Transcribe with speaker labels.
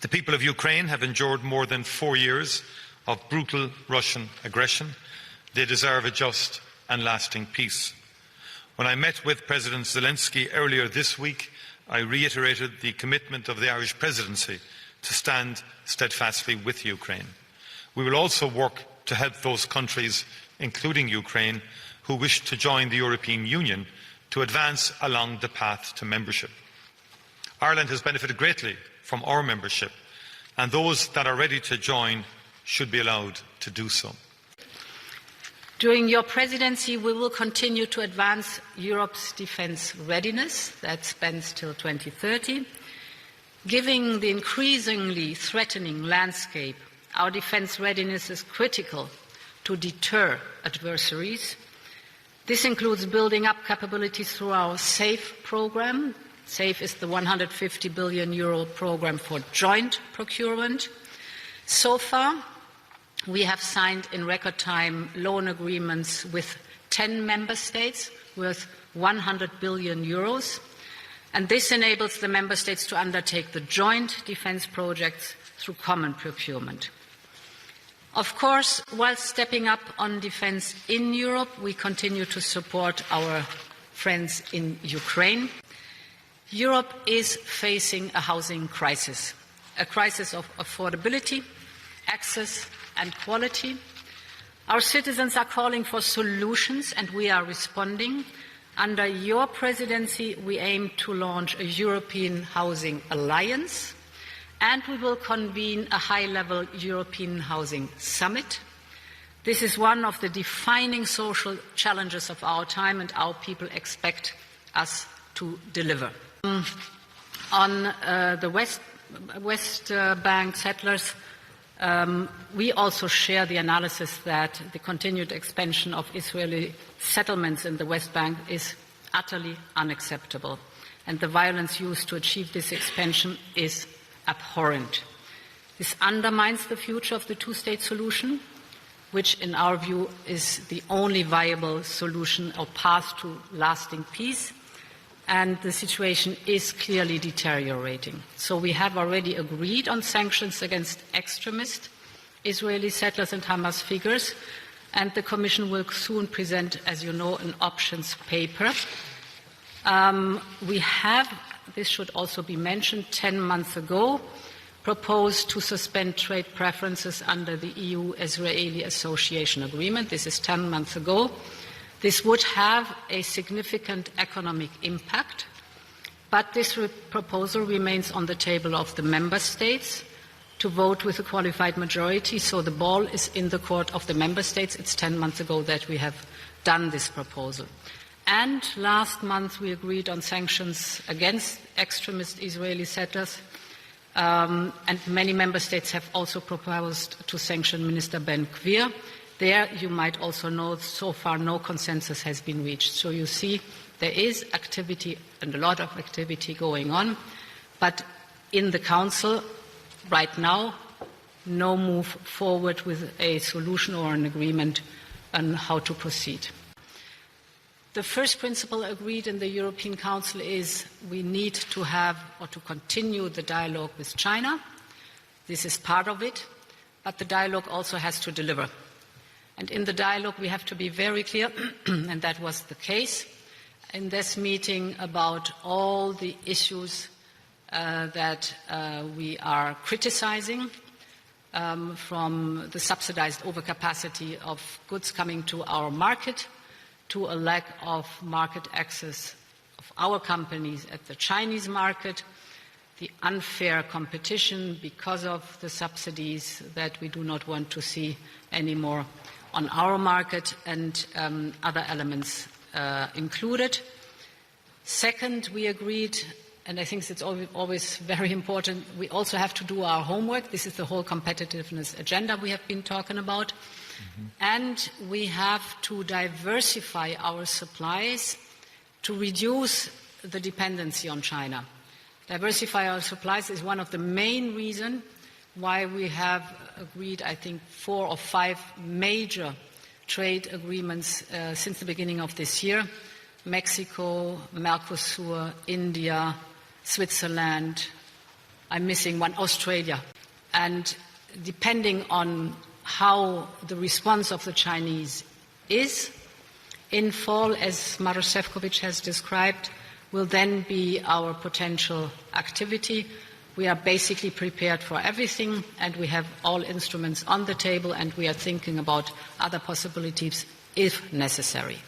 Speaker 1: The people of Ukraine have endured more than 4 years of brutal Russian aggression. They deserve a just and lasting peace. When I met with President Zelensky earlier this week, I reiterated the commitment of the Irish Presidency to stand steadfastly with Ukraine. We will also work to help those countries, including Ukraine, who wish to join the European Union to advance along the path to membership. Ireland has benefited greatly from our membership, and those that are ready to join should be allowed to do so.
Speaker 2: During your presidency, we will continue to advance Europe's defence readiness, that spans till 2030. Given the increasingly threatening landscape, our defence readiness is critical to deter adversaries. This includes building up capabilities through our SAFE programme. SAFE is the €150 billion programme for joint procurement. So far, we have signed in record time loan agreements with 10 member states worth €100 billion, and this enables the member states to undertake the joint defence projects through common procurement. Of course, while stepping up on defence in Europe, we continue to support our friends in Ukraine. Europe is facing a housing crisis, a crisis of affordability, access and quality. Our citizens are calling for solutions, and we are responding. Under your presidency, we aim to launch a European Housing Alliance, and we will convene a high-level European Housing Summit. This is one of the defining social challenges of our time, and our people expect us to deliver. On the West Bank settlers, we also share the analysis that the continued expansion of Israeli settlements in the West Bank is utterly unacceptable, and the violence used to achieve this expansion is abhorrent. This undermines the future of the two-state solution, which in our view is the only viable solution or path to lasting peace, and the situation is clearly deteriorating. So we have already agreed on sanctions against extremist Israeli settlers and Hamas figures, and the Commission will soon present, as you know, an options paper. We have, this should also be mentioned, 10 months ago, proposed to suspend trade preferences under the EU-Israeli Association Agreement. This is 10 months ago. This would have a significant economic impact, but this proposal remains on the table of the member states to vote with a qualified majority, so the ball is in the court of the member states. It's 10 months ago that we have done this proposal. And last month we agreed on sanctions against extremist Israeli settlers, and many member states have also proposed to sanction Minister Ben-Gvir. There, you might also know, so far no consensus has been reached. So you see, there is activity and a lot of activity going on, but in the Council, right now, no move forward with a solution or an agreement on how to proceed. The first principle agreed in the European Council is we need to have or to continue the dialogue with China. This is part of it, but the dialogue also has to deliver. And in the dialogue, we have to be very clear, and that was the case in this meeting, about all the issues that we are criticizing, from the subsidized overcapacity of goods coming to our market, to a lack of market access of our companies at the Chinese market, the unfair competition because of the subsidies that we do not want to see anymore on our market, and other elements included. Second, we agreed, and I think it's always very important, we also have to do our homework. This is the whole competitiveness agenda we have been talking about. And we have to diversify our supplies to reduce the dependency on China. Diversify our supplies is one of the main reasons why we have agreed, I think, 4 or 5 major trade agreements since the beginning of this year: Mexico, Mercosur, India, Switzerland, I'm missing one, Australia. And depending on how the response of the Chinese is in fall, as Maroš Šefčovič has described, will then be our potential activity. We are basically prepared for everything, and we have all instruments on the table, and we are thinking about other possibilities if necessary.